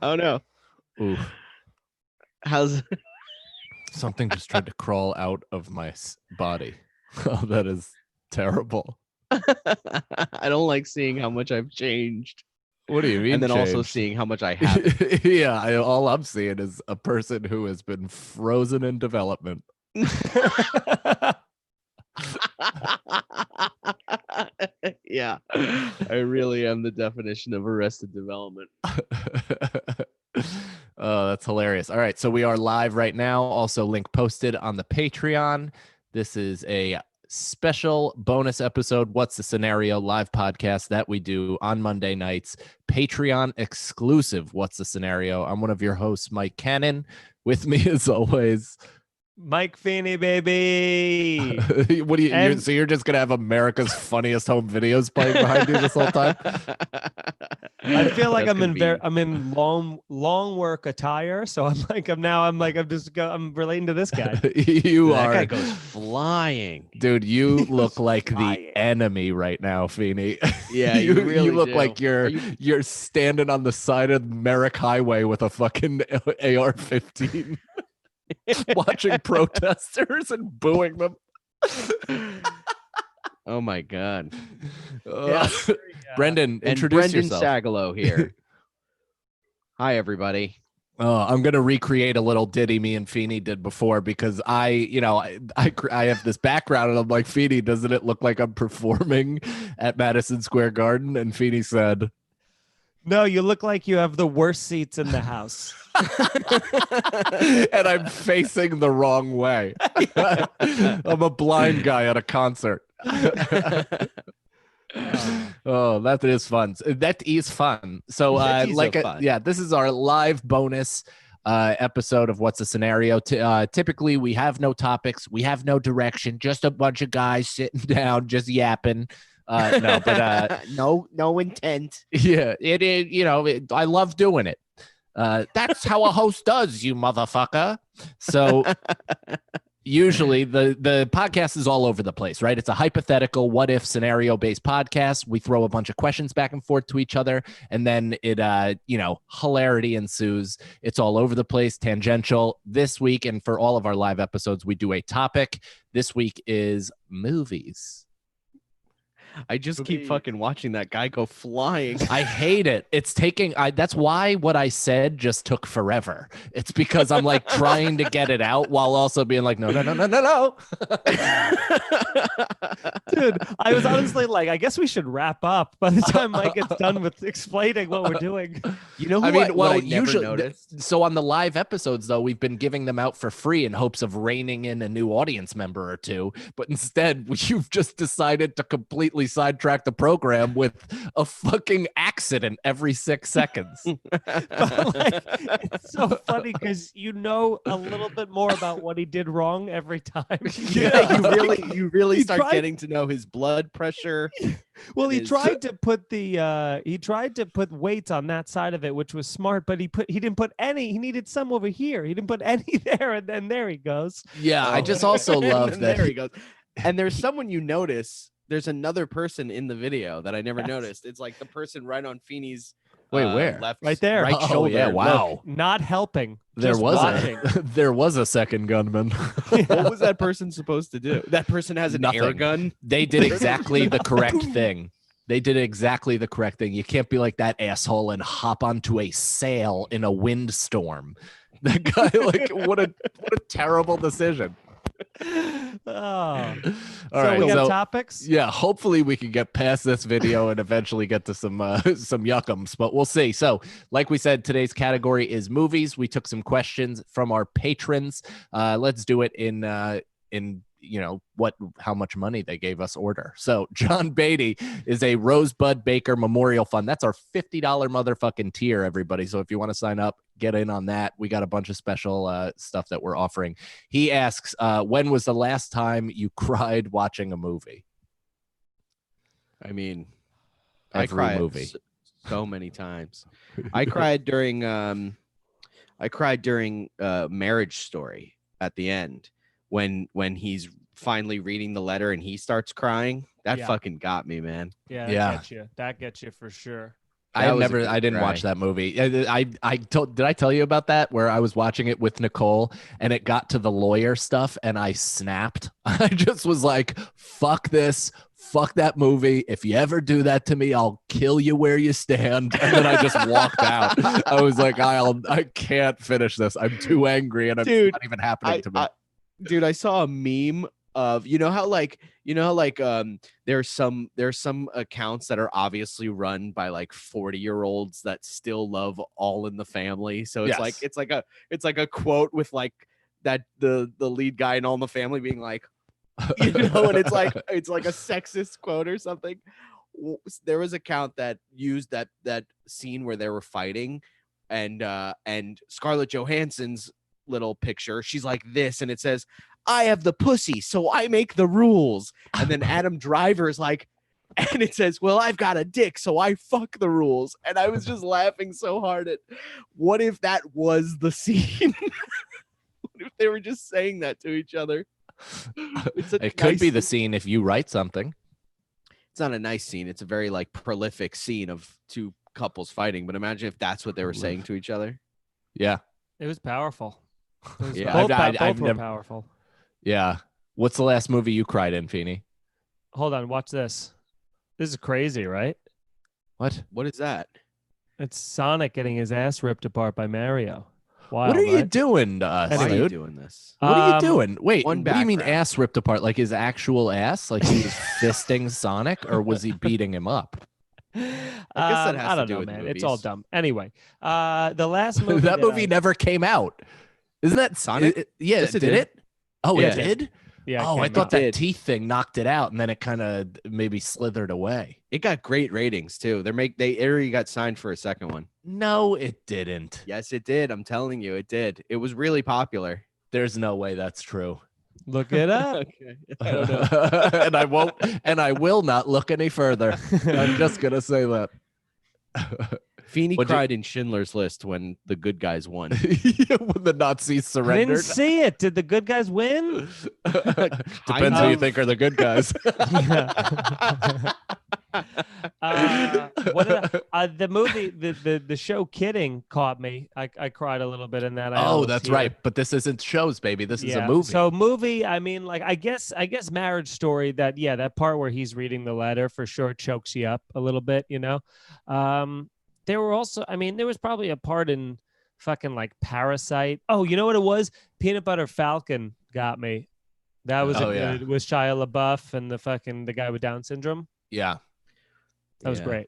Oh no. Oof. How's Something just tried to crawl out of my body. Oh, that is terrible. I don't like seeing how much I've changed. What do you mean And then also changed? seeing how much I haven't. Yeah, all I'm seeing is a person who has been frozen in development. Yeah. I really am the definition of arrested development. Oh, that's hilarious. All right, so we are live right now. Also, link posted on the Patreon. This is a special bonus episode, What's the Scenario live podcast that we do on Monday nights. Patreon exclusive, What's the Scenario. I'm one of your hosts, Mike Cannon. With me, as always, Mike Feeney, baby. What do you? So you're just gonna have America's funniest home videos playing behind you this whole time? I feel like I'm in long work attire, so I'm relating to this guy. You that are. Guy goes flying, dude. You look like the enemy right now, Feeney. Yeah, you really you look do. like you're standing on the side of Merrick Highway with a fucking AR-15. Watching protesters and booing them. Oh my god. Brendan, introduce yourself. Brendan Sagalow here. Hi everybody. I'm gonna recreate a little ditty me and Feeney did before, because I have this background and I'm like, Feeney, doesn't it look like I'm performing at Madison Square Garden? And Feeney said, no, you look like you have the worst seats in the house. And I'm facing the wrong way. I'm a blind guy at a concert. Oh, that is fun. That is fun. So this is our live bonus episode of What's the Scenario. Typically we have no topics, we have no direction, just a bunch of guys sitting down just yapping. No intent. Yeah, it is. I love doing it. That's how a host does, you motherfucker. So usually the podcast is all over the place, right? It's a hypothetical what if scenario based podcast. We throw a bunch of questions back and forth to each other, and then it hilarity ensues. It's all over the place, tangential. This week, and for all of our live episodes, we do a topic. This week is movies. I just keep fucking watching that guy go flying. I hate it. It's taking. That's why what I said just took forever. It's because I'm like trying to get it out while also being like, no. Dude, I was honestly like, I guess we should wrap up by the time Mike gets done with explaining what we're doing. You know, what I never noticed. So on the live episodes, though, we've been giving them out for free in hopes of reining in a new audience member or two. But instead, you've just decided to completely sidetrack the program with a fucking accident every 6 seconds. It's so funny because you know a little bit more about what he did wrong every time. Yeah, you really start getting to know his blood pressure. Well, he tried to put weights on that side of it, which was smart, but he didn't put any. He needed some over here. He didn't put any there, and then there he goes. Yeah, I just also love that. There he goes. And there's someone you notice. There's another person in the video that I never noticed. It's like the person right on Feeney's where? left, right there, right shoulder. Yeah, wow. Look, not helping. There was a second gunman. What was that person supposed to do? That person has an air gun. They did exactly the correct thing. They did exactly the correct thing. You can't be like that asshole and hop onto a sail in a windstorm. That guy, like, what a terrible decision. All right, we got topics. Yeah, hopefully we can get past this video and eventually get to some yuckums, but we'll see. So like we said, today's category is movies. We took some questions from our patrons. Let's do it in how much money they gave us order. So John Beatty is a Rosebud Baker Memorial Fund. That's our $50 motherfucking tier, everybody. So if you want to sign up, get in on that. We got a bunch of special stuff that we're offering. He asks, when was the last time you cried watching a movie? I mean, I cried movie so many times. I cried during Marriage Story at the end when he's finally reading the letter and he starts crying. That fucking got me, man. Yeah, that gets you for sure. That was a good I didn't try. watch that movie. Did I tell you about that where I was watching it with Nicole and it got to the lawyer stuff and I snapped. I just was like, fuck this. Fuck that movie. If you ever do that to me, I'll kill you where you stand. And then I just walked out. I was like, I can't finish this. I'm too angry and it's Dude, not even happening to me. Dude, I saw a meme of there's some accounts that are obviously run by like 40-year-olds that still love All in the Family. So it's Yes. it's like a quote with like that the lead guy in All in the Family being like, and it's like a sexist quote or something. There was an account that used that scene where they were fighting, and Scarlett Johansson's little picture, she's like this, and it says, I have the pussy, so I make the rules. And then Adam Driver's like, and it says, well, I've got a dick, so I fuck the rules. And I was just laughing so hard at, what if that was the scene? What if they were just saying that to each other? It could be the scene if you write something. It's not a nice scene. It's a very like prolific scene of two couples fighting. But imagine if that's what they were saying to each other. Yeah. It was powerful. Yeah, Both were powerful. Yeah. What's the last movie you cried in, Feeney? Hold on, watch this. This is crazy, right? What? What is that? It's Sonic getting his ass ripped apart by Mario. Wild, What are you right? doing to us, Why are you dude? doing this? What are you doing? Wait, one what do you mean background. ass ripped apart? Like his actual ass? Like he was fisting Sonic, or was he beating him up? I guess that has I to don't do know, with man. movies. It's all dumb. Anyway, the last movie that movie never came out. Isn't that Sonic? Yeah, Yes, it did did. it? Oh, Yeah. it did? Yeah, Oh, it I came thought out. that Did. teeth thing knocked it out, and then it kind of maybe slithered away. It got great ratings too. They already got signed for a second one. No, it didn't. Yes, it did. I'm telling you, it did. It was really popular. There's no way that's true. Look it up. Okay. I don't know. and I will not look any further. I'm just gonna say that. Feeney What'd you- cried in Schindler's List when the good guys won. When the Nazis I didn't surrendered. see it. Did the good guys win? Depends who you of. think are the good guys. The movie, the show Kidding caught me. I cried a little bit in that. I Oh, almost that's teared. right. But this isn't shows, baby. This is a Yeah. movie. So movie, I mean, like I guess Marriage Story, that part where he's reading the letter for sure chokes you up a little bit, you know. There were also, I mean, there was probably a part in fucking like Parasite. Oh, you know what it was? Peanut Butter Falcon got me. That was it was Shia LaBeouf and the guy with Down syndrome. yeah. That was great.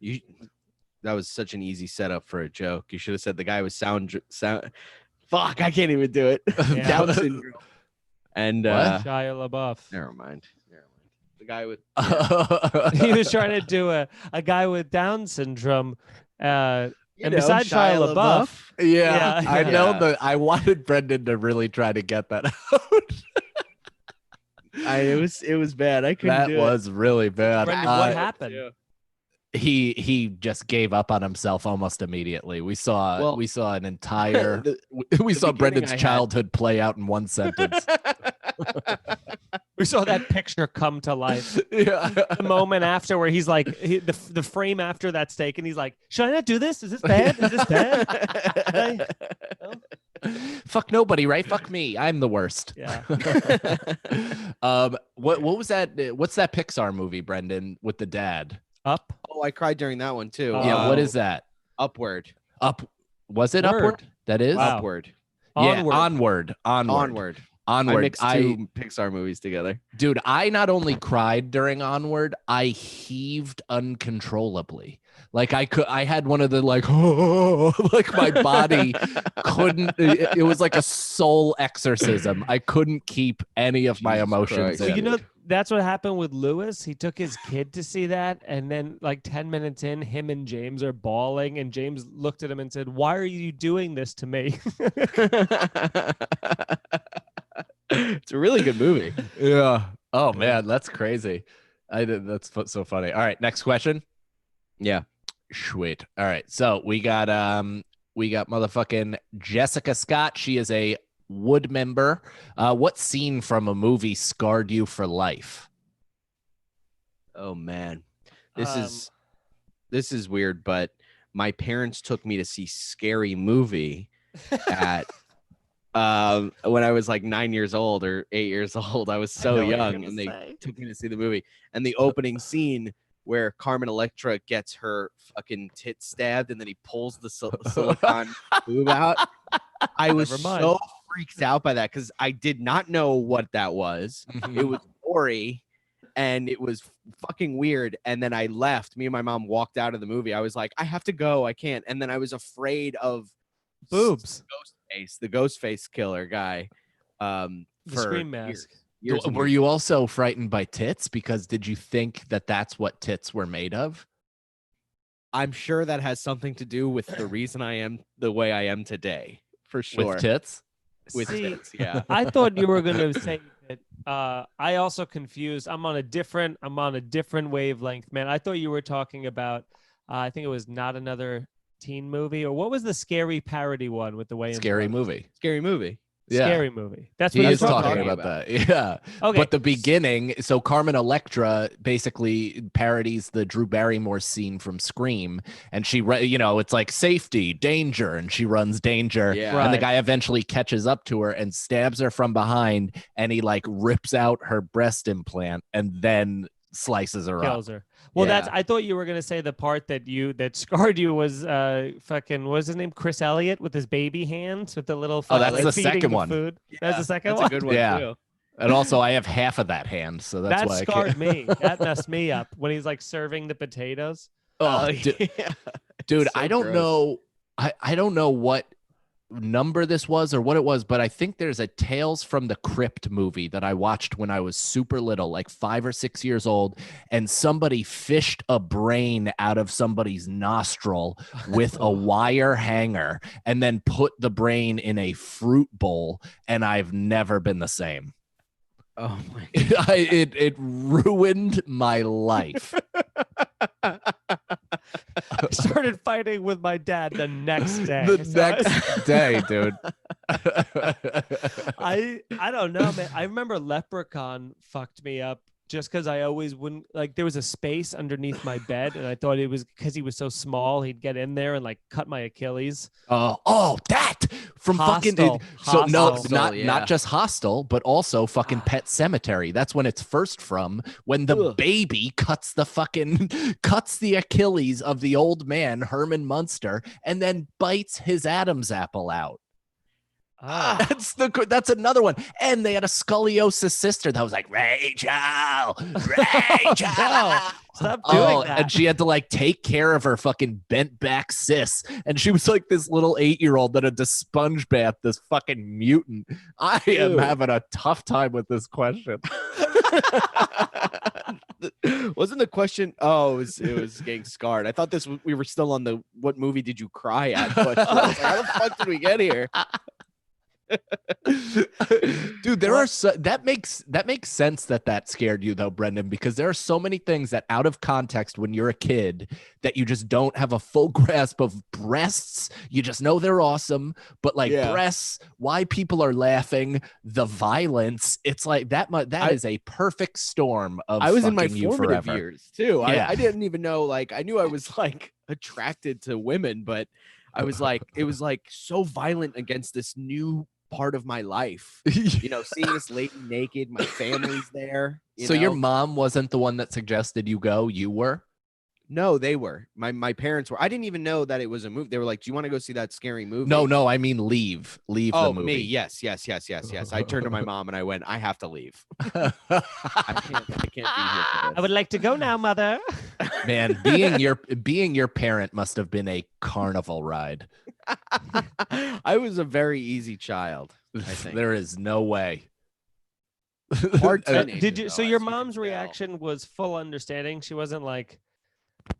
That was such an easy setup for a joke. You should have said the guy was sound. Fuck, I can't even do it. Yeah. Down syndrome. And What? Shia LaBeouf. never mind. The guy with He was trying to do a guy with Down syndrome. And besides Shia LaBeouf, Yeah, Yeah. I know Yeah. that. I wanted Brendan to really try to get that out. it was bad. I couldn't That do was really bad. Brendan, what happened? He just gave up on himself almost immediately. We saw an entire we saw beginning Brendan's I had- childhood play out in one sentence. we saw that picture come to life. Yeah. The moment after where he's like, the frame after that's taken, he's like, should I not do this? Is this bad? Is this bad? Fuck nobody, right? Fuck me. I'm the worst. Yeah. What was that? What's that Pixar movie, Brendan, with the dad? Up. Oh, I cried during that one too. Yeah, what is that? Upward? Was it Word. Upward? That is? Wow. Upward. Yeah, Onward. I Onward. mixed two Pixar movies together. Dude, I not only cried during Onward, I heaved uncontrollably. Like I had one of the like, oh, like my body couldn't. It was like a soul exorcism. I couldn't keep any of my Jesus emotions Christ. Well, in. you know, that's what happened with Lewis. He took his kid to see that, and then like 10 minutes in, him and James are bawling, and James looked at him and said, "Why are you doing this to me?" It's a really good movie. Yeah. Oh man, that's crazy. That's so funny. All right, next question. Yeah. Sweet. All right. So we got motherfucking Jessica Scott. She is a Wood member. What scene from a movie scarred you for life? Oh man. This is weird, but my parents took me to see Scary Movie at when I was like 9 years old or 8 years old. I was so know what you're young, gonna and they say. took me to see the movie. And the opening scene where Carmen Electra gets her fucking tit stabbed, and then he pulls the silicone boob out. I was Never mind. so freaked out by that because I did not know what that was. It was gory and it was fucking weird. And then I left. Me and my mom walked out of the movie. I was like, I have to go. I can't. And then I was afraid of Boobs. the Ghostface killer guy. The for Scream mask. years and Were years. you also frightened by tits? Because did you think that that's what tits were made of? I'm sure that has something to do with the reason I am the way I am today, for sure. With tits? With See, tits, yeah. I thought you were going to say that. I also confused. I'm on a different wavelength, man. I thought you were talking about. I think it was Not Another Teen Movie, or what was the scary parody one with the way Scary movie. Scary movie. Yeah. Scary Movie. That's He what is you're talking about. about that. Yeah. Okay. But the beginning, so Carmen Electra basically parodies the Drew Barrymore scene from Scream. And she, it's like safety, danger. And she runs danger. Yeah. And the Right. guy eventually catches up to her and stabs her from behind. And he like rips out her breast implant and then slices her up. Kills her. Well, Yeah. I thought you were gonna say the part that scarred you was fucking what was his name, Chris Elliott, with his baby hands with the little. Oh, that's like, the feeding second one. Food. That's the second That's one. a good one, Yeah. too. And also, I have half of that hand. So that's That why I scarred can't. me. That messed me up when he's like serving the potatoes. Oh, yeah. dude, So I don't gross. know. I don't know what number this was or what it was, but I think there's a Tales from the Crypt movie that I watched when I was super little, like 5 or 6 years old, and somebody fished a brain out of somebody's nostril with a wire hanger and then put the brain in a fruit bowl, and I've never been the same. Oh my It ruined my life. I started fighting with my dad the next day. The So I- next day, dude. I don't know, man. I remember Leprechaun fucked me up just because I always wouldn't like. There was a space underneath my bed, and I thought it was because he was so small, he'd get in there and like cut my Achilles. That from Hostel. fucking so no, Hostel, not yeah. just Hostel, but also fucking Pet Cemetery. That's when it's first from, when the Ugh. baby cuts the Achilles of the old man Herman Munster and then bites his Adam's apple out. Ah. That's another one. And they had a scoliosis sister that was like, Rachel. No, stop doing that. And she had to like take care of her fucking bent back sis. And she was like this little 8-year-old that had to sponge bath this fucking mutant. I am Ew. having a tough time with this question. Wasn't the question? Oh, it was getting scarred. I thought we were still on the what movie did you cry at question. I was like, how the fuck did we get here? Dude, that makes sense that scared you though, Brendan, because there are so many things that out of context when you're a kid that you just don't have a full grasp of. Breasts, you just know they're awesome, but like Yeah. breasts, why people are laughing, the violence, it's like that is a perfect storm of I was in my fucking you formative forever. years too. Yeah. I didn't even know. Like, I knew I was like attracted to women, but I was like, it was like so violent against this new part of my life. You know, seeing this lady naked, my family's there. So your know? mom wasn't the one that suggested you go, you were? No, they were. My parents were. I didn't even know that it was a movie. They were like, "Do you want to go see that scary movie?" No, I mean leave the Oh, movie. me. Yes. I turned to my mom and I went, "I have to leave. I can't be here for I this." would like to go now, mother. Man, being your parent must have been a carnival ride. I was a very easy child. I think. There is no way. Hard Uh, teenager, Did you? So though, your as you can mom's tell. reaction was full understanding. She wasn't like,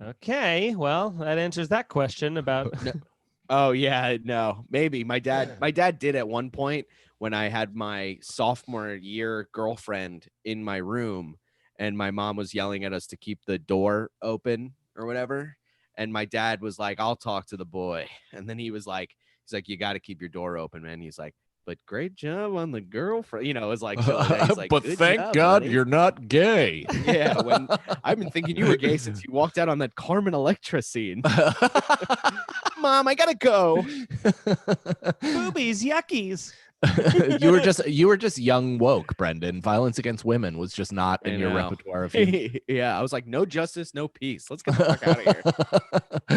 "Okay, well, that answers that question about." Oh yeah, no, maybe my dad did at one point when I had my sophomore year girlfriend in my room, and my mom was yelling at us to keep the door open or whatever, and my dad was like, "I'll talk to the boy," and then he's like, "You got to keep your door open, man." He's like, but great job on the girlfriend. You know, it was like, he's like, but "Good thank job, God buddy." you're not gay. Yeah, when I've been thinking you were gay since you walked out on that Carmen Electra scene. Mom, I gotta go. Boobies, yuckies. you were just young woke, Brendan. Violence against women was just not I in your know. repertoire of humor. Yeah, I was like, no justice, no peace. Let's get the fuck out of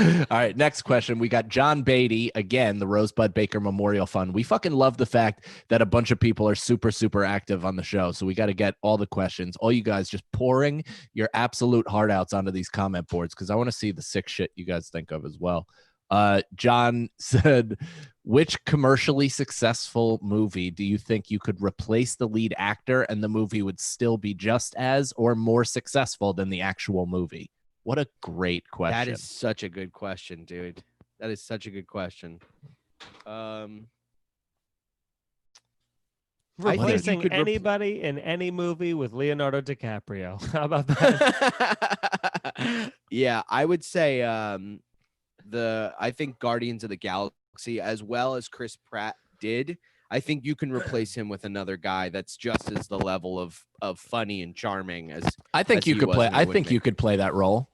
here. All right, next question. We got John Beatty again, the Rosebud Baker Memorial Fund. We fucking love the fact that a bunch of people are super active on the show. So we got to get all the questions. All you guys just pouring your absolute heart outs onto these comment boards because I want to see the sick shit you guys think of as well. John said, which commercially successful movie do you think you could replace the lead actor and the movie would still be just as or more successful than the actual movie? What a great question. That is such a good question, dude. That is such a good question. I think you Replacing could anybody in any movie with Leonardo DiCaprio. How about that? Yeah, I would say I think Guardians of the Galaxy, as well as Chris Pratt did, I think you can replace him with another guy that's just as the level of funny and charming as I think as you he could was, play. and it I would think make- you could play that role.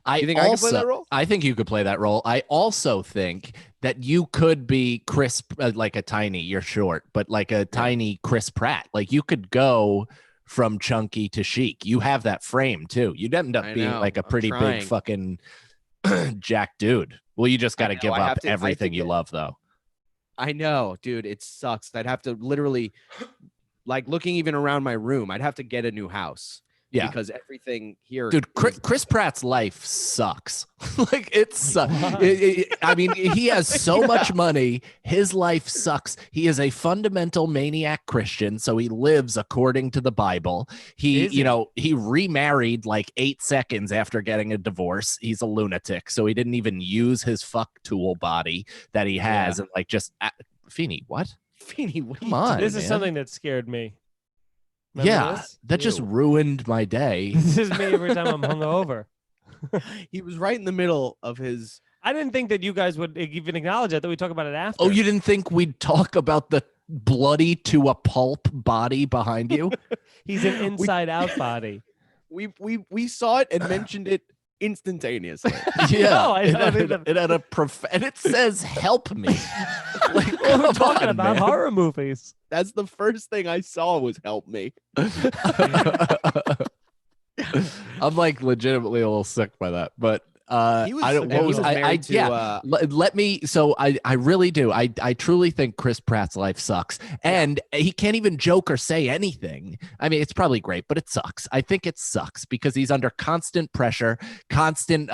You think I could play that role? I think you could play that role. I also think that you could be Chris, like a tiny. You're short, but like a tiny Chris Pratt. Like you could go from chunky to chic. You have that frame too. You'd end up I being know, like a I'm pretty trying. big fucking jack dude. Well, you just got to know, give I have up to- I have to everything you get- love, though. I know, dude. It sucks. I'd have to literally, like, looking even around my room, I'd have to get a new house. Yeah. Because everything here, Dude, is- Chris Pratt's life sucks. Like it sucks. Why? I mean, he has so much money. His life sucks. He is a fundamental maniac Christian, so he lives according to the Bible. He, Is he? he remarried like 8 seconds after getting a divorce. He's a lunatic, so he didn't even use his fuck tool body that he has, and like just Feeny, what? Feeny, what Come are you on. This is man. something that scared me. Remember Yeah, this? that just Ew. ruined my day. This is me every time I'm hungover. doing? He was right in the middle of his. I didn't think that you guys would even acknowledge it. That we talk about it after. Oh, you didn't think we'd talk about the bloody to a pulp body behind you? He's an inside-out body. We saw it and mentioned it instantaneously. Yeah, No, I it don't had, either. it had a and it says "help me." Like, Well, we're come talking on, about man. horror movies. That's the first thing I saw was "Help me." I'm like legitimately a little sick by that, but He was. I don't. and What he was was I? married to, Yeah. Let me. So I really do. I truly think Chris Pratt's life sucks, and he can't even joke or say anything. I mean, it's probably great, but it sucks. I think it sucks because he's under constant pressure, constant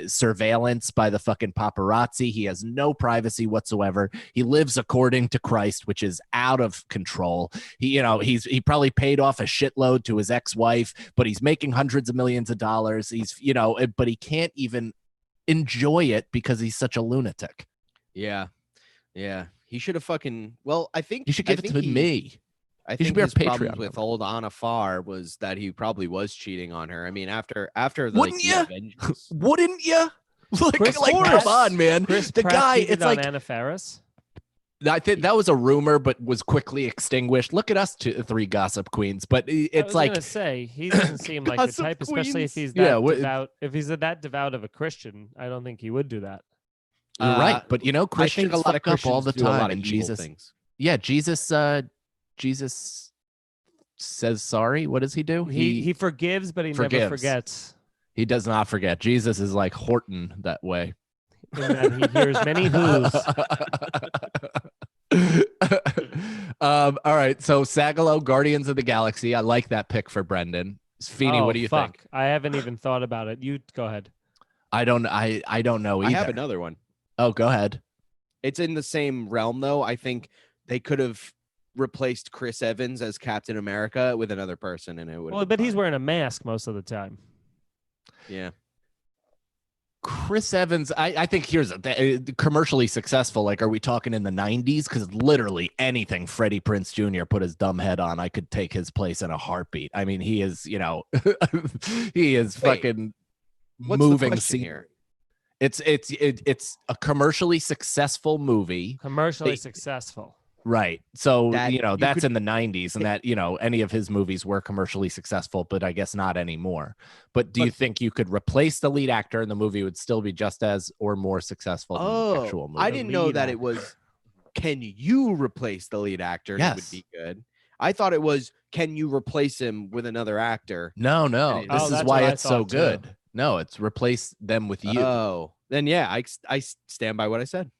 surveillance by the fucking paparazzi. He has no privacy whatsoever. He lives according to Christ, which is out of control. He probably paid off a shitload to his ex-wife, but he's making hundreds of millions of dollars. But he can't even enjoy it because he's such a lunatic. Yeah. He should have fucking. Well, I think You should I give it think to me. I He should think be our his problems Patreon with member. old Anna Farr was that he probably was cheating on her. I mean, after the Wouldn't the ya? Avengers. Wouldn't you? Chris Come Pratt- on, man. Chris The Pratt guy, cheated it's on like Anna Faris. I think that was a rumor, but was quickly extinguished. Look at us, three gossip queens. But I it's was like, gonna say he doesn't seem like the Gossip type, especially if queens. he's that Yeah, what- devout. If he's that devout of a Christian, I don't think he would do that. you're right. But I think Christians a lot of fuck up all Christians the do a lot time, of and evil Jesus. things. Yeah, Jesus says sorry. What does he do? He forgives, but he never forgives. forgets. He does not forget. Jesus is like Horton that way. In that he hears many who's. All right. So Sagalo, Guardians of the Galaxy. I like that pick for Brendan. Feeny, what do you think? I haven't even thought about it. You go ahead. I don't know I either. have another one. Oh, go ahead. It's in the same realm though. I think they could have replaced Chris Evans as Captain America with another person, and it would. Well, but he's wearing a mask most of the time. Yeah. Chris Evans, I think here's commercially successful. Like, are we talking in the 90s? Because literally anything Freddie Prinze Jr. put his dumb head on, I could take his place in a heartbeat. I mean, he is, he is Wait, fucking What's the moving question scene. here? It's a commercially successful movie. Commercially They- successful. Right. So, That you know, you that's could- in the 90s and that, you know, any of his movies were commercially successful, but I guess not anymore. But do you think you could replace the lead actor and the movie would still be just as or more successful than the actual movie? I didn't know lead that actor. it was. Can you replace the lead actor? And it would Yes. be good. I thought it was. Can you replace him with another actor? No. Oh, This is that's why what I it's so thought, too. good. No, it's replace them with you. Oh, then yeah, I stand by what I said.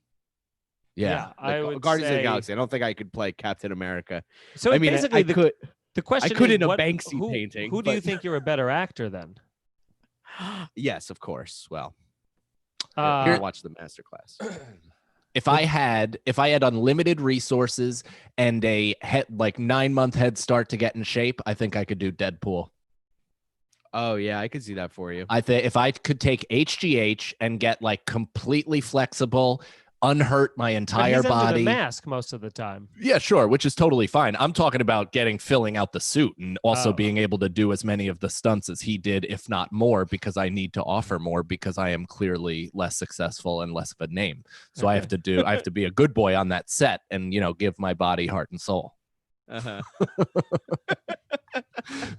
Yeah. I Like, would Guardians of the say- Galaxy. I don't think I could play Captain America. So I mean, basically, I the, could. the question could is, in a what- Banksy who, painting, Who do you but- think you're a better actor then? Yes, of course. Well, Uh, I'll watch the masterclass. If I had unlimited resources and a 9-month head start to get in shape, I think I could do Deadpool. Oh yeah, I could see that for you. I think if I could take HGH and get like completely flexible, unhurt my but entire he's under body. the mask most of the time. Yeah, sure, which is totally fine. I'm talking about filling out the suit and also Oh. being able to do as many of the stunts as he did, if not more, because I need to offer more because I am clearly less successful and less of a name. So I have to be a good boy on that set and, you know, give my body heart and soul. Uh-huh.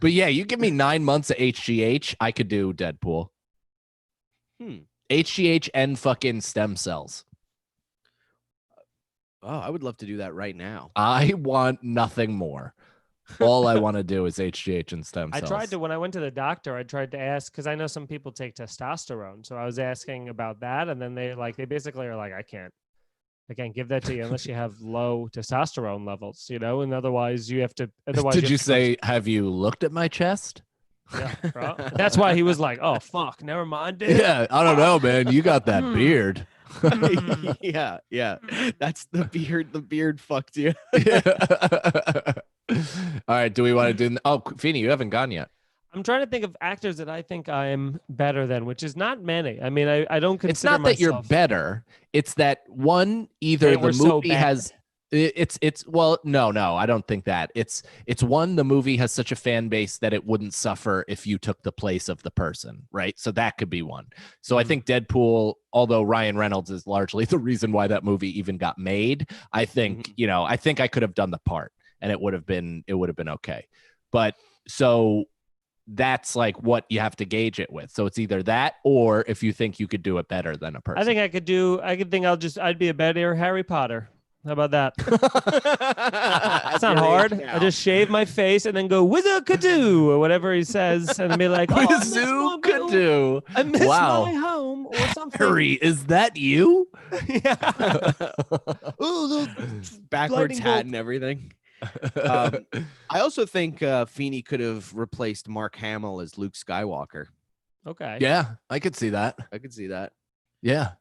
But yeah, you give me 9 months of HGH, I could do Deadpool. HGH and fucking stem cells. Oh, I would love to do that right now. I want nothing more. All I want to do is HGH and stem I cells. tried to when I went to the doctor. I tried to ask because I know some people take testosterone, so I was asking about that, and then they basically are like, I can't give that to you unless you have low testosterone levels, you know, and otherwise you have to. Otherwise, Did you have to go- say, have you looked at my chest? Yeah, bro. That's why he was like, "Oh fuck, never mind, dude." Yeah, I don't know, man. You got that Hmm. beard. yeah. That's the beard. The beard fucked you. All right. Do we want to do? Oh, Feeny, you haven't gone yet. I'm trying to think of actors that I think I am better than, which is not many. I mean, I don't consider It's not that you're myself- better. It's that one either They the were so movie bad. has. It's well, no, I don't think that. It's one, the movie has such a fan base that it wouldn't suffer if you took the place of the person, right? So that could be one. So I think Deadpool, although Ryan Reynolds is largely the reason why that movie even got made, I think, you know, I think I could have done the part and it would have been okay. But so that's like what you have to gauge it with. So it's either that or if you think you could do it better than a person. I think I'd be a better Harry Potter. How about that? It's not hard. I just shave my face and then go Wizard-Kadoo or whatever he says, and be like, "Oh, I miss my home. Wizoo-Kadoo. I miss Wow. my home or something." Harry, is that you? Yeah. Oh, the backwards Lightning hat bolt. and everything. I also think Feeney could have replaced Mark Hamill as Luke Skywalker. Okay. Yeah, I could see that. I could see that. Yeah.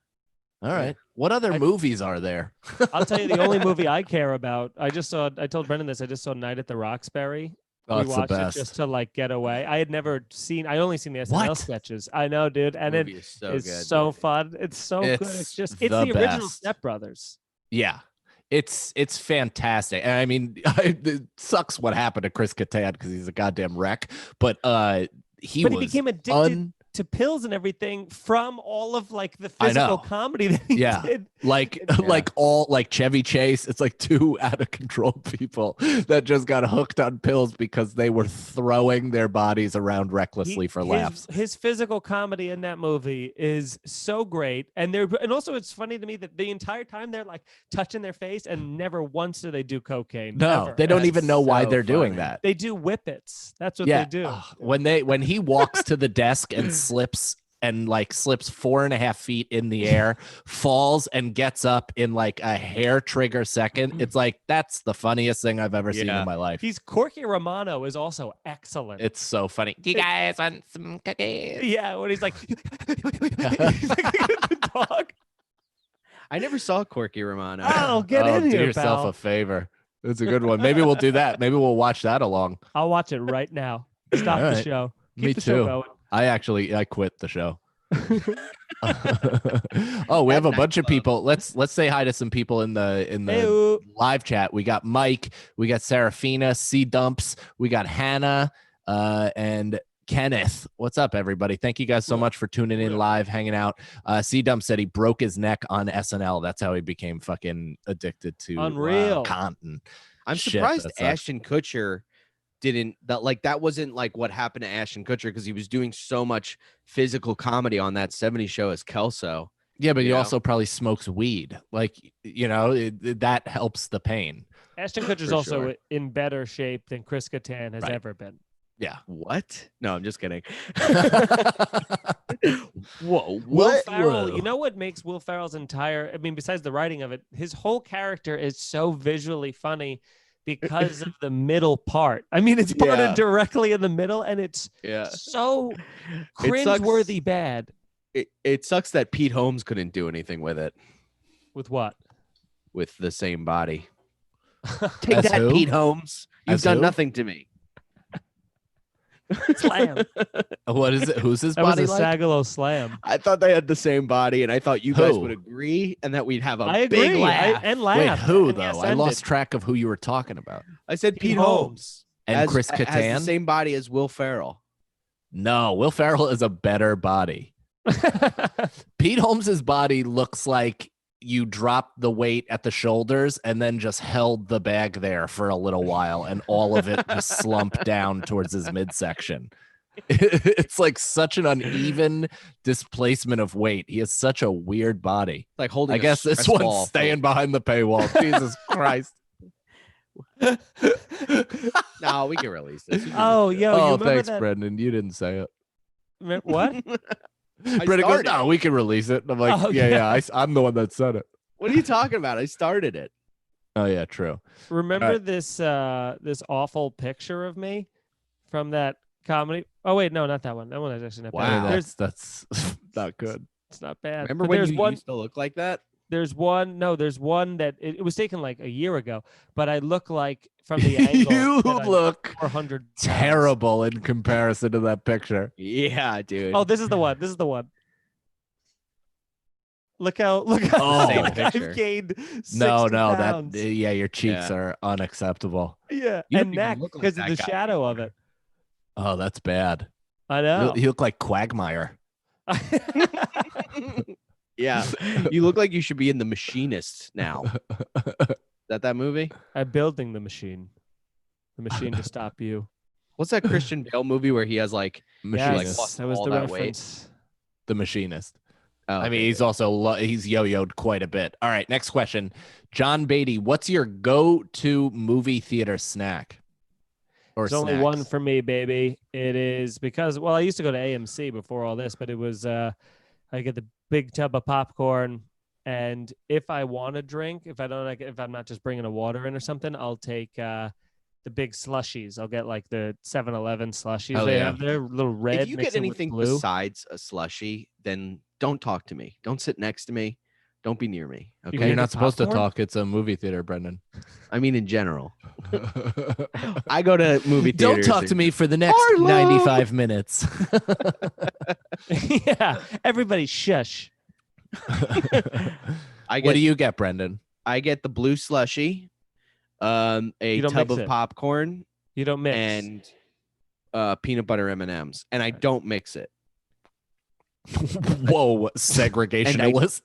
All right. What other I- movies are there? I'll tell you the only movie I care about. I told Brendan this. I just saw Night at the Roxbury. Oh, We it's the watched it best. just to like get away. I only seen the SNL What? sketches. I know, dude, and Movie it is so is good. so fun. It's so good. It's It's the the original best. Step Brothers. Yeah. It's fantastic. And I mean, it sucks what happened to Chris Kattan because he's a goddamn wreck. But he But was he became addicted to pills and everything from all of like the I physical know. comedy that he Yeah. did. like like Chevy Chase. It's like two out of control people that just got hooked on pills because they were throwing their bodies around recklessly for laughs. His physical comedy in that movie is so great, and also it's funny to me that the entire time they're like touching their face, and never once do they do cocaine. No, ever. they don't That's even know why so they're doing funny. that. They do whippets. That's what Yeah. they do. Ugh, when he walks to the desk and slips 4.5 feet in the air, falls and gets up in like a hair trigger second. It's like that's the funniest thing I've ever seen Yeah. in my life. He's Corky Romano is also excellent. It's so funny. Do you guys want some cookies? yeah, when he's like, he's like the dog. I never saw Corky Romano. Oh, get Oh, in do here, yourself pal. a favor. It's a good one. Maybe we'll do that. Maybe we'll watch that along. I'll watch it right now. Stop All the right. show. Keep Me the show too. going. I quit the show. Oh, we have a bunch of people. Let's say hi to some people in the Heyo. live chat. We got Mike, we got Serafina, C Dumps, we got Hannah, and Kenneth, what's up, everybody? Thank you guys so much for tuning in live, hanging out. C-Dump said he broke his neck on SNL. That's how he became fucking addicted to Unreal. content. I'm Shit, surprised that sucks. Ashton Kutcher that wasn't like what happened to Ashton Kutcher because he was doing so much physical comedy on that 70s show as Kelso. Yeah, but he You know? also probably smokes weed. Like, that helps the pain. Ashton Kutcher's For also sure. in better shape than Chris Kattan has Right. ever been. Yeah. What? No, I'm just kidding. Whoa, Will What? Ferrell. Whoa. You know what makes Will Ferrell's entire? I mean, besides the writing of it, his whole character is so visually funny because of the middle part. I mean, it's parted Yeah. directly in the middle, and it's Yeah. so It sucks. cringeworthy bad. It sucks that Pete Holmes couldn't do anything with it With what? with the same body. Take As that, who? Pete Holmes. You've As done who? nothing to me. Slam. What is it? Who's his That was body a like? Sagalo slam. I thought they had the same body, and I thought you guys Who? would agree and that we'd have a I big agree. laugh. And Wait, laugh. who, and though? yes, I ended. lost track of who you were talking about. I said Pete Pete Holmes. Holmes. And Chris has Kattan? the same body as Will Ferrell. No, Will Ferrell is a better body. Pete Holmes's body looks like you dropped the weight at the shoulders and then just held the bag there for a little while, and all of it just slumped down towards his midsection. It's like such an uneven displacement of weight. He has such a weird body. Like holding. I a guess this stress ball one's for- staying behind the paywall. Jesus Christ. No, we can release this. You can Oh, just- yo, you Oh, remember thanks, that? Brendan. You didn't say it. What? Brendan goes, started no, it. we can release it. And I'm like, Oh, yeah, yeah. I'm the one that said it. What are you talking about? I started it. Oh, yeah, true. Remember this this awful picture of me from that comedy? Oh wait, no, not that one. That one is actually not Wow. bad. Yeah, There's, that's not good. it's not bad. Remember But when there's you one? used to look like that? There's one. No, there's one that it was taken like a year ago, but I look like from the angle. You that I'm look 400 pounds. terrible in comparison to that picture. Yeah, dude. Oh, this is the one. This is the one. Look how Oh. Same like picture. I've gained 60 No, pounds. that yeah, your cheeks Yeah. are unacceptable. Yeah, You don't and even neck look like because of that the guy shadow of it. Oh, that's bad. I know. You look like Quagmire. Yeah, you look like you should be in The Machinist now. Is that movie? I'm building the machine to stop you. What's that Christian Bale movie where he has like? Machinist. lost that was all the that weight. reference. The Machinist. Oh, I mean, okay, he's good. also he's yo-yoed quite a bit. All right, next question. John Beatty, what's your go-to movie theater snack? Or There's only one snacks? for me, baby. It is because I used to go to AMC before all this, but it was I get the big tub of popcorn, and if I want to drink, if I'm not just bringing a water in or something, I'll take the big slushies. I'll get like the 7-Eleven slushies Hell they yeah. have there, little red. If you get mixing with anything blue. besides a slushie, then don't talk to me. Don't sit next to me. Don't be near me. You Okay. mean You're not supposed to popcorn? talk. It's a movie theater, Brendan. I mean, in general, I go to movie Don't theaters. talk to me for the next Harlow! 95 minutes. Yeah, everybody shush. I What get do you get, Brendan? I get the blue slushy, a You don't tub mix of it. popcorn, You don't mix. and peanut butter M&Ms, and I don't mix it. Whoa, segregationalist.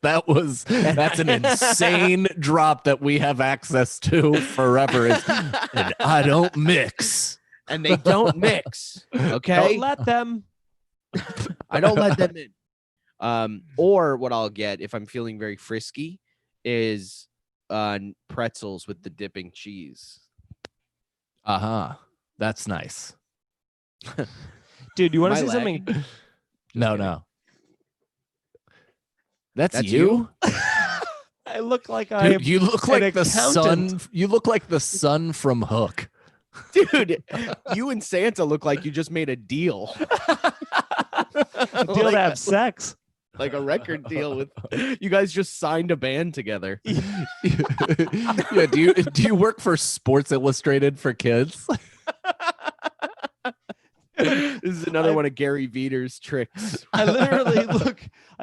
That's an insane drop that we have access to forever. And I don't mix. And they don't mix. Okay, Don't let them. I don't let them in. Or what I'll get if I'm feeling very frisky is pretzels with the dipping cheese. Uh-huh. That's nice. Dude, you want Am to I see something? lagging? No. That's That's you? I look like I am. Dude, you look an like the sun. accountant. You look like the sun from Hook. Dude, you and Santa look like you just made a deal. Deal to have sex. Like a record deal with you guys just signed a band together. Yeah, do you work for Sports Illustrated for kids? This is another one of Gary Veter's tricks. I literally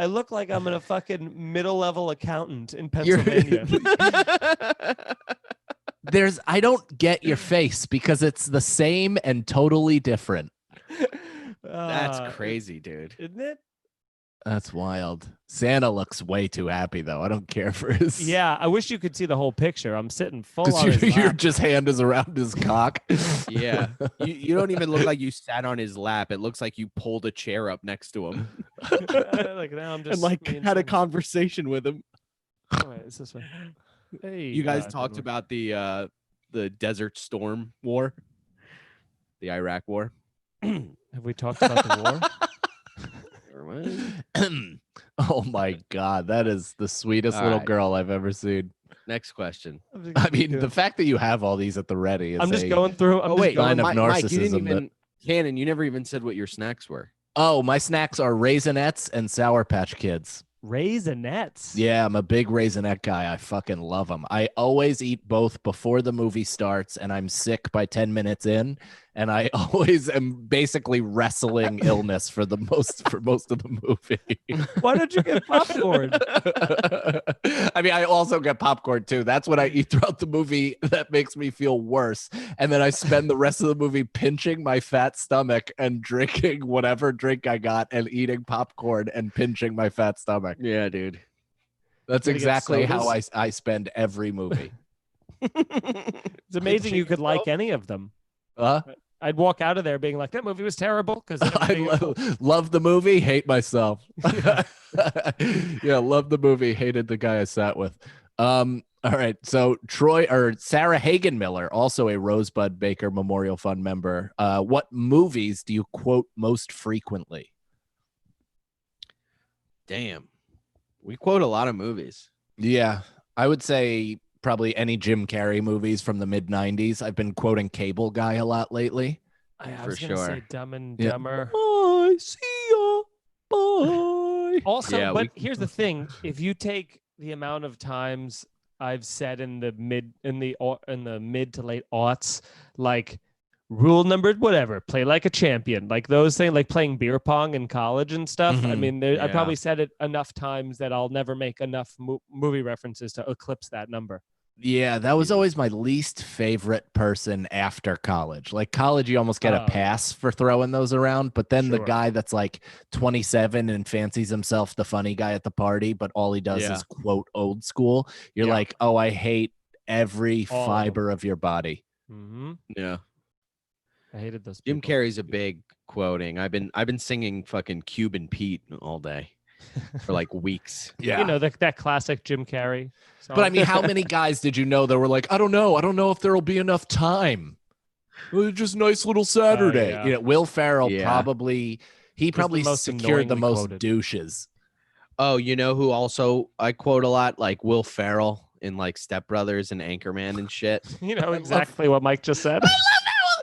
look like I'm a fucking middle-level accountant in You're- Pennsylvania. I don't get your face because it's the same and totally different. That's crazy, dude. isn't it? That's wild. Santa looks way too happy though. I don't care for his. Yeah, I wish you could see the whole picture. I'm sitting full on his Because your lap. just hand is around his cock. Yeah. You don't even look like you sat on his lap. It looks like you pulled a chair up next to him Like now I'm just and like me and had a Tim. conversation with him. All right, it's this way. Hey, You guys good talked one. about the Desert Storm War, the Iraq War. Have we talked about the war? Oh my god, that is the sweetest All little right. girl I've ever seen. Next question. I mean, the fact that you have all these at the ready is I'm just a- going through. Oh wait, sign of Mike, you didn't narcissism even Cannon. You never even said what your snacks were. Oh, my snacks are Raisinets and Sour Patch Kids. Raisinets. Yeah, I'm a big Raisinette guy. I fucking love them. I always eat both before the movie starts, and I'm sick by 10 minutes in, and I always am basically wrestling illness for most of the movie. Why don't you get popcorn? I mean, I also get popcorn too. That's what I eat throughout the movie that makes me feel worse. And then I spend the rest of the movie pinching my fat stomach and drinking whatever drink I got and eating popcorn and pinching my fat stomach. Yeah, dude. That's Gonna get exactly how sodas? I spend every movie. It's amazing you could like any of them. Huh? I'd walk out of there being like, that movie was terrible because I love the movie, hate myself. Yeah, love the movie, hated the guy I sat with. All right, so Sarah Hagen Miller, also a Rosebud Baker Memorial Fund member. What movies do you quote most frequently? Damn. We quote a lot of movies. Yeah, I would say probably any Jim Carrey movies from the mid 90s. I've been quoting Cable Guy a lot lately. I For was gonna sure. say Dumb and Yeah. Dumber. Bye, see ya, bye. Also, Yeah, but here's the thing: if you take the amount of times I've said in the mid to late aughts, like rule number whatever, play like a champion, like those things, like playing beer pong in college and stuff. I Mhm. mean, I Yeah. probably said it enough times that I'll never make enough movie references to eclipse that number. Yeah, that was always my least favorite person after college. Like college, you almost get a Oh, pass for throwing those around, but then the Sure. guy that's like 27 and fancies himself the funny guy at the party, but all he does Yeah. is quote old school. You're Yeah. like, oh, I hate every All of 'em. fiber of your body. Mm-hmm. Yeah. I hated those. Jim people. Carrey's a big quoting. I've been singing fucking Cuban Pete all day for like weeks. You know that classic Jim Carrey. Song. But I mean, how many guys did you know that were like, I don't know if there'll be enough time. Just nice little Saturday. yeah. You know, Will Ferrell Yeah. probably most secured the annoyingly most quoted. douches. Oh, you know who also I quote a lot? Like Will Ferrell in like Step Brothers and Anchorman and shit. You know exactly what Mike just said.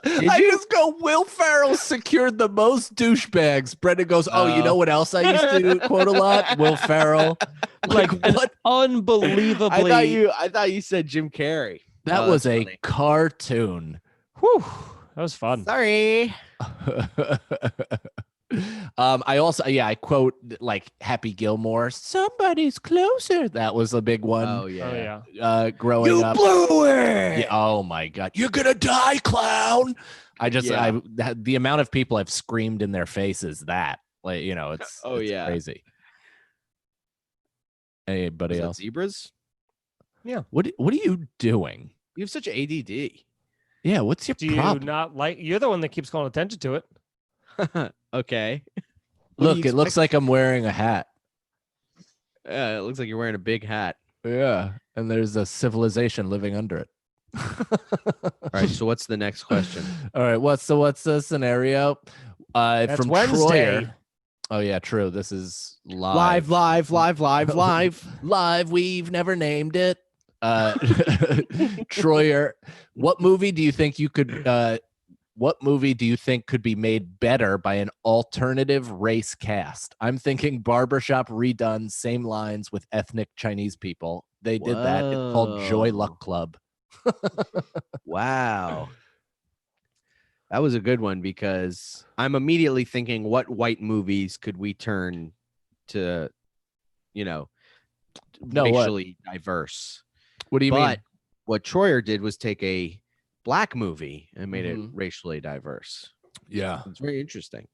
I just go, Will Ferrell secured the most douchebags. Brendan goes, oh, you know what else I used to quote a lot? Will Ferrell. Like, an what? Unbelievably. I thought you said Jim Carrey. That Oh, was that's a funny. cartoon. Whew, that was fun. Sorry. I quote like Happy Gilmore, somebody's closer. That was a big one. Oh yeah. Oh yeah. Growing up. blew it. Yeah, oh my god, you're gonna die, clown. Yeah. The amount of people I've screamed in their faces that, like, you know, it's Oh, it's yeah. crazy. Anybody Was that else? zebras? What are you doing? You have such ADD. Yeah, what's your Do you problem? not like? You're the one that keeps calling attention to it. Okay. What do Look, you it looks like I'm wearing a hat. Yeah, it looks like you're wearing a big hat. Yeah, and there's a civilization living under it. All right. So what's the next question? All right, what's the scenario? That's From Wednesday. Troyer. Oh yeah, true. This is live. live. Live. We've never named it. Troyer, what movie do you think could be made better by an alternative race cast? I'm thinking Barbershop redone, same lines with ethnic Chinese people. They did that. It's called Joy Whoa. Luck Club. Wow. That was a good one because I'm immediately thinking, what white movies could we turn to, No, what? racially diverse? What do you But mean? what Troyer did was take a black movie and made it Mhm. racially diverse. Yeah. It's very interesting.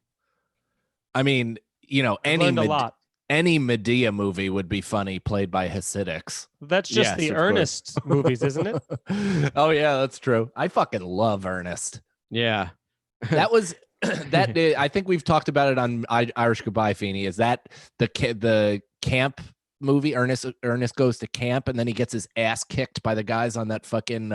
I mean, I've learned a lot. any Medea movie would be funny played by Hasidics. That's just Yes, the of course. Ernest movies, isn't it? Oh yeah, that's true. I fucking love Ernest. Yeah. That was I think we've talked about it on Irish Goodbye, Feeney. Is that the camp movie? Ernest goes to camp and then he gets his ass kicked by the guys on that fucking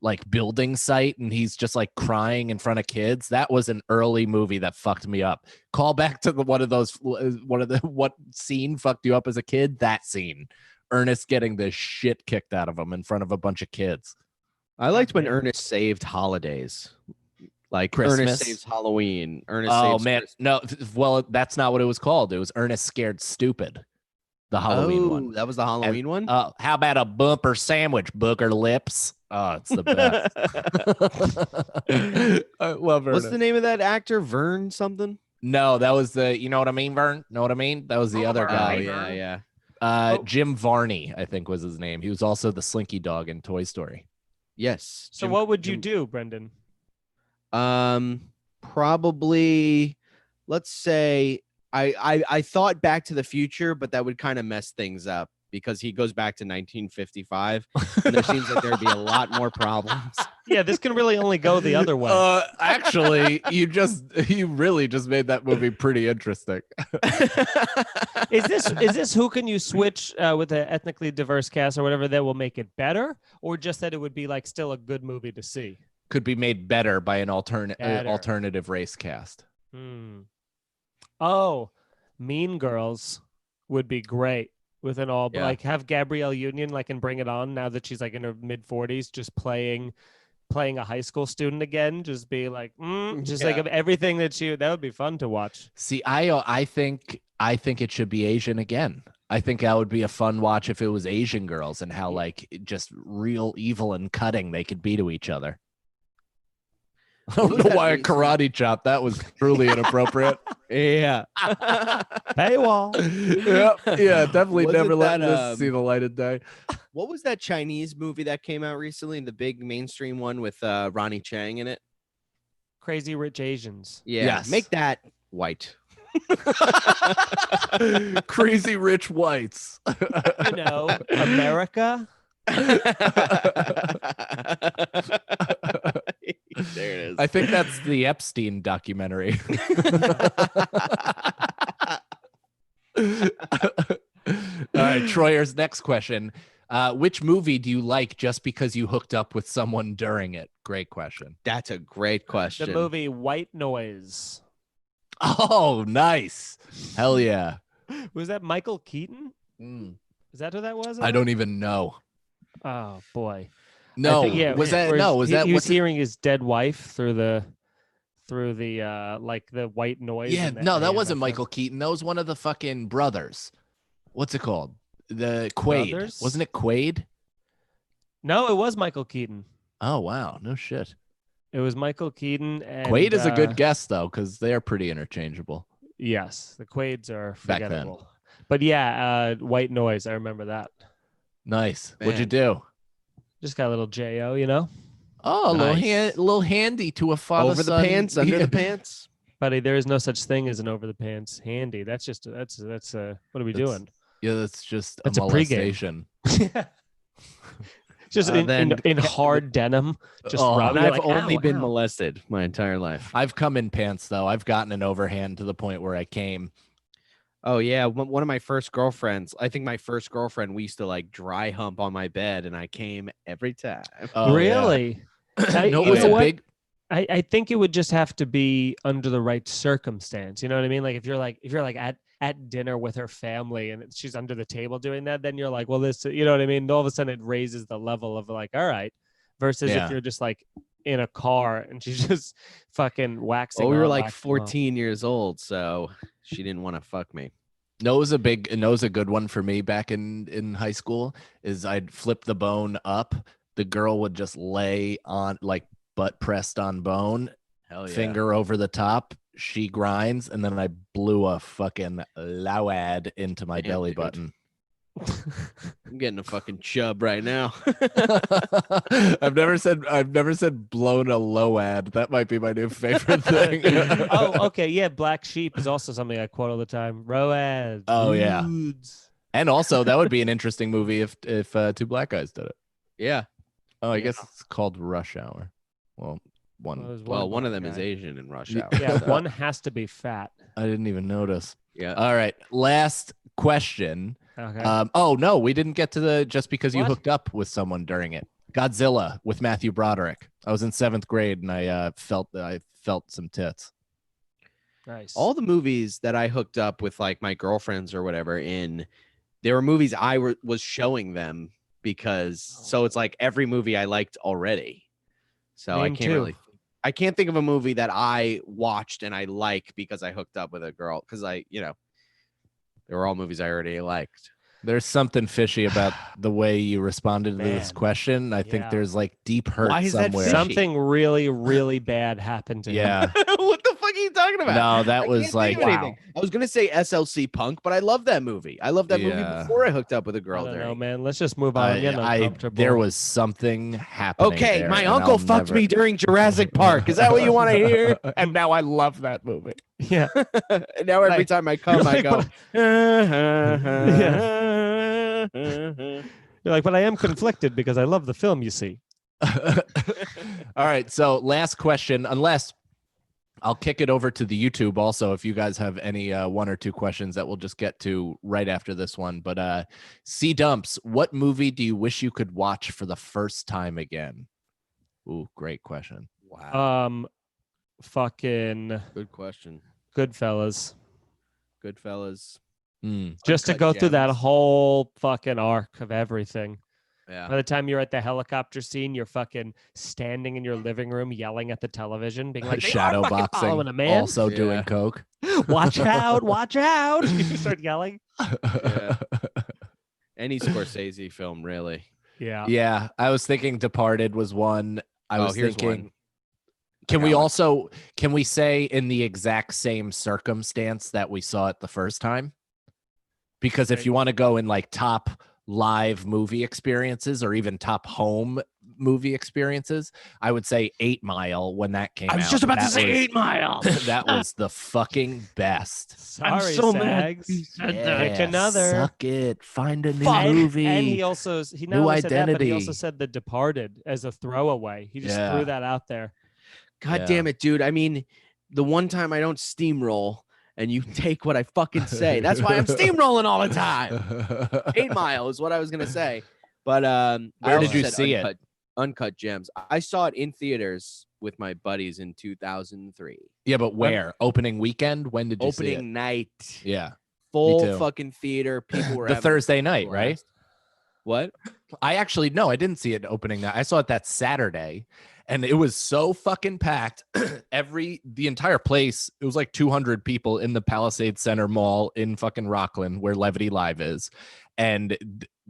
like building site, and he's just like crying in front of kids. That was an early movie that fucked me up. Call back to what scene fucked you up as a kid? That scene. Ernest getting the shit kicked out of him in front of a bunch of kids. I liked when Ernest saved holidays. Like Christmas? Ernest saves Halloween. Ernest Oh saves man, Christmas. no. Well, that's not what it was called. It was Ernest Scared Stupid, the Halloween one. That was the Halloween one? How about a bumper sandwich, Booger Lips? Oh, it's the best. I love Ernest. What's the name of that actor? Vern something? No, that was the. You know what I mean, Vern? Know what I mean? That was the other Oh, guy. yeah, yeah. Jim Varney, I think was his name. He was also the Slinky Dog in Toy Story. Yes. So what would you do, Brendan? Probably, let's say I thought Back to the Future, but that would kind of mess things up because he goes back to 1955, and there seems like there'd be a lot more problems. Yeah, this can really only go the other way. Actually, you really just made that movie pretty interesting. Is this Who Can You Switch with an ethnically diverse cast or whatever that will make it better, or just that it would be like still a good movie to see? Could be made better by an Better. alternative race cast. Oh, Mean Girls would be great with an all Yeah. like have Gabrielle Union like and Bring It On now that she's like in her mid-40s, just playing a high school student again, just be like just like of everything that would be fun to watch. See, I think it should be Asian again. I think that would be a fun watch if it was Asian girls and how like just real evil and cutting they could be to each other. I don't know why a karate chop. That was truly inappropriate. Yeah. Paywall. yeah, definitely Wasn't never let that, this see the light of day. What was that Chinese movie that came out recently? The big mainstream one with Ronnie Chang in it? Crazy Rich Asians. Yeah. Yes. Make that white. Crazy rich whites. You know, America. There it is. I think that's the Epstein documentary. All right, Troyer's next question. Which movie do you like just because you hooked up with someone during it? Great question. That's a great question. The movie White Noise. Oh, nice. Hell yeah. Was that Michael Keaton? Is that who that was? I don't even know. Oh boy. No, was that no? Was that he was what's hearing his dead wife through the like the white noise? Yeah, and no, that AM wasn't FM. Michael Keaton. That was one of the fucking brothers. What's it called? The Quaid. Brothers? Wasn't it Quaid? No, it was Michael Keaton. Oh wow, no shit. It was Michael Keaton. And, Quaid is a good guess though, because they are pretty interchangeable. Yes, the Quaids are Back then. forgettable. But yeah, White Noise. I remember that. Nice. What'd you Man. do? Just got a little Jo, you know, Oh, Nice. a little handy to a father. Over the pants, under the pants. buddy. There is no such thing as an over the pants handy. That's just that's what are we That's- doing? Yeah, that's just That's a a pregame. molestation. Just Then- in hard denim. Just Oh, rubbing. I've like, only ow, been ow. molested my entire life. I've come in pants though. I've gotten an overhand to the point where I came. Oh yeah, one of my first girlfriends. I think my first girlfriend. We used to like dry hump on my bed, and I came every time. Oh, yeah. Really? No, it You was know a what? big. I think it would just have to be under the right circumstance. You know what I mean? Like if you're like at dinner with her family and she's under the table doing that, then you're like, well, this, you know what I mean? All of a sudden it raises the level of like, all right, versus Yeah. if you're just like in a car and she's just fucking waxing. Oh, we were on, like waxing off. 14 years old, so she didn't want to fuck me. No, it was a good one for me back in high school. Is I'd flip the bone up. The girl would just lay on like butt pressed on bone, Hell yeah. finger over the top. She grinds, and then I blew a fucking lawad into my Damn, belly dude. button. I'm getting a fucking chub right now. I've never said blown a low ad. That might be my new favorite thing. Oh, okay. Yeah, Black Sheep is also something I quote all the time. Roads. Oh, yeah. dudes. And also, that would be an interesting movie if two black guys did it. Yeah. Oh, I Yeah. guess it's called Rush Hour. Well, There's Well, one of them black is guy. Asian in Rush Yeah. Hour. Yeah, so- one has to be fat. I didn't even notice. Yeah. All right, last question. Okay. Oh no, we didn't get to the just because you What? hooked up with someone during it. Godzilla with Matthew Broderick. I was in 7th grade and I felt some tits. Nice. All the movies that I hooked up with like my girlfriends or whatever in, they were movies I was showing them because so it's like every movie I liked already. So Name two. I can't think of a movie that I watched and I like because I hooked up with a girl because they were all movies I already liked. There's something fishy about the way you responded to this Man. question. I think Yeah. there's like deep hurt Why is that somewhere. fishy? Something really, really bad happened to him. Yeah. What the fuck are you talking about? No, I that can't was think like of anything. I was gonna say SLC Punk, but I love that movie. I love that movie Yeah. before I hooked up with a I girl. don't know, During. man. Let's just move on. I'm getting uncomfortable. there was something happening. Okay, there, my and uncle I'll fucked never- me during Jurassic Park. Is that what you want to hear? And now I love that movie. Yeah. And now every Like- time I come, I like, go. You're like, but I am conflicted because I love the film, you see. All right. So last question, unless I'll kick it over to the YouTube also, if you guys have any one or two questions that we'll just get to right after this one. But C Dumps, what movie do you wish you could watch for the first time again? Ooh, great question. Wow, Fucking good question. Goodfellas. Goodfellas. Just to Uncut go through that Gems. whole fucking arc of everything. Yeah. By the time you're at the helicopter scene, you're fucking standing in your living room yelling at the television, being like, "They are Shadow fucking boxing, following a man. also doing Yeah. coke. Watch out, watch out." You start yelling. Yeah. Any Scorsese film, really. Yeah. Yeah, I was thinking Departed was one. I was here's thinking. one. Can got we one. also can we say in the exact same circumstance that we saw it the first time? Because if Okay. you want to go in like top live movie experiences or even top home movie experiences, I would say 8 Mile when that came out. I was just about to That say was- 8 Mile. That was the fucking best. Sorry, so mad Sags. you said Pick another. Suck it. Find a new And- movie. And he also he not New only said that, but he also identity. said The Departed as a throwaway. He just Yeah. threw that out there. God Yeah. damn it, dude. I mean, the one time I don't steamroll and you take what I fucking say. That's why I'm steamrolling all the time. 8 Mile is what I was gonna say. But I Where did also you said see it? Uncut Gems. I saw it in theaters with my buddies in 2003. Yeah, but where? Opening weekend? When did you see it? Opening night. Yeah. Full too. fucking theater. People were The having Thursday a night, right? blast. What? I actually no, I didn't see it opening night. I saw it that Saturday, and it was so fucking packed. The entire place, it was like 200 people in the Palisades Center Mall in fucking Rockland, where Levity Live is, and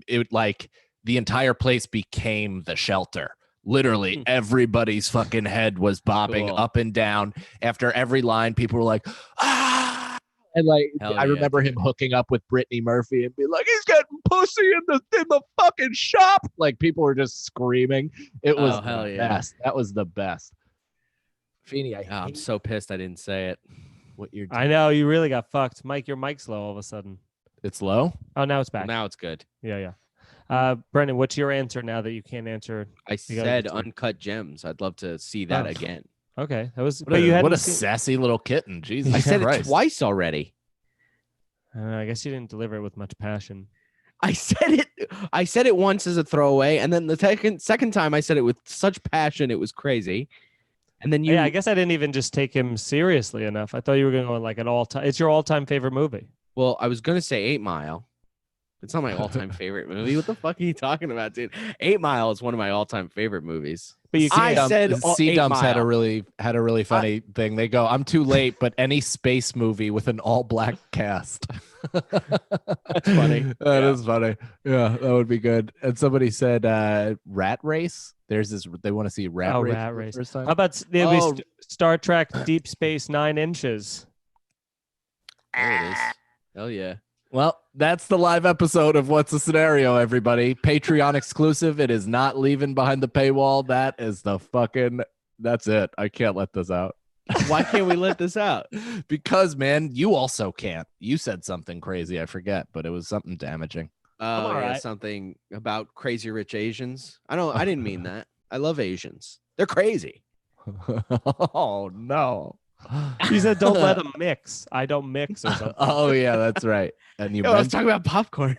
it like the entire place became the shelter. Literally, everybody's fucking head was bobbing Cool. up and down. After every line, people were like, ah. And like, Hell I yeah, remember him dude. hooking up with Brittany Murphy and be like, he's getting pussy in the fucking shop. Like people were just screaming. It was Oh, hell the yeah. best. That was the best. Feeney, I I'm hate so pissed I didn't say it. what you're doing. I know you really got fucked, Mike. Your mic's low all of a sudden. It's low. Oh, now it's Well, back. now it's good. Yeah. Brendan, what's your answer now that you can't answer? I You gotta said get to it. Uncut Gems. I'd love to see that Oh. again. Okay, that was. What But you a, had what a sassy little kitten. Jesus I said Christ. it twice already. I guess you didn't deliver it with much passion. I said it once as a throwaway, and then the second time I said it with such passion it was crazy. And then you Yeah, I guess I didn't even just take him seriously enough. I thought you were going to go like an all-time. It's your all-time favorite movie. well, I was gonna say 8 Mile. It's not my all-time favorite movie. What the fuck are you talking about, dude? 8 Mile is one of my all-time favorite movies. But you I can't. said C 8 Dumps had a Mile. really funny thing. They go, I'm too late, but any space movie with an all black cast. That's funny. That Yeah. is funny. Yeah, that would be good. And somebody said Rat Race. There's this they want to see Rat Oh, Race. Rat for the Race. First time. How about there'll be Oh. Star Trek Deep Space 9 Inches? There it is. Hell yeah. Well, That's the live episode of What's the Scenario, everybody. Patreon exclusive. It is not leaving behind the paywall. That is the fucking, that's it. I can't let this out. Why can't we let this out? Because, man, you also can't. You said something crazy. I forget, but it was something damaging. Oh, all yeah, right. something about Crazy Rich Asians. I didn't mean that. I love Asians. They're crazy. Oh, no. He said, "Don't let them mix." I don't mix or something. Oh, yeah, that's right. And you Yo, I was meant talking about popcorn.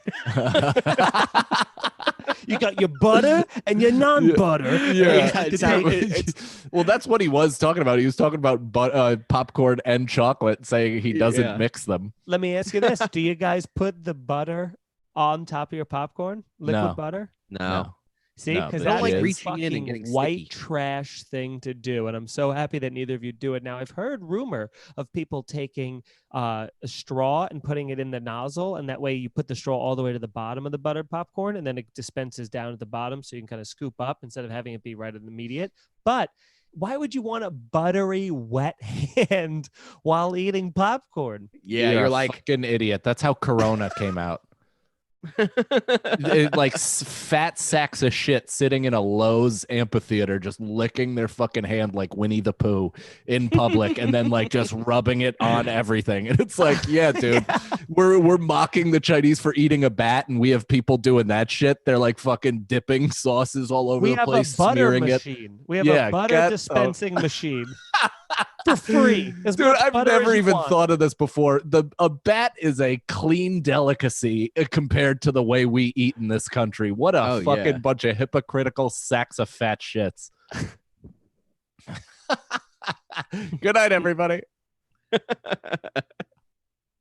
You got your butter and your non-butter. Yeah, And you exactly. take- well, that's what he was talking about. He was talking about popcorn and chocolate, saying he doesn't Yeah. mix them. Let me ask you this: do you guys put the butter on top of your popcorn? Liquid No. butter? No. See, No, because but that's it a is. reaching in and fucking getting white sticky. trash thing to do, and I'm so happy that neither of you do it. Now, I've heard rumor of people taking a straw and putting it in the nozzle, and that way you put the straw all the way to the bottom of the buttered popcorn, and then it dispenses down at the bottom, so you can kind of scoop up instead of having it be right immediate. But why would you want a buttery, wet hand while eating popcorn? Yeah, You're you're a like fucking idiot. That's how Corona came out. Like fat sacks of shit sitting in a Lowe's amphitheater, just licking their fucking hand like Winnie the Pooh in public, and then like just rubbing it on everything. And it's like, yeah, dude, we're mocking the Chinese for eating a bat, and we have people doing that shit. They're like fucking dipping sauces all over We the have place, a butter smearing it. machine. We have Yeah, a butter get the- dispensing machine for free. As Dude, much I've butter as never you even want. thought of this before. A bat is a clean delicacy compared to the way we eat in this country. What a Oh, fucking yeah. bunch of hypocritical sacks of fat shits. Good night, everybody.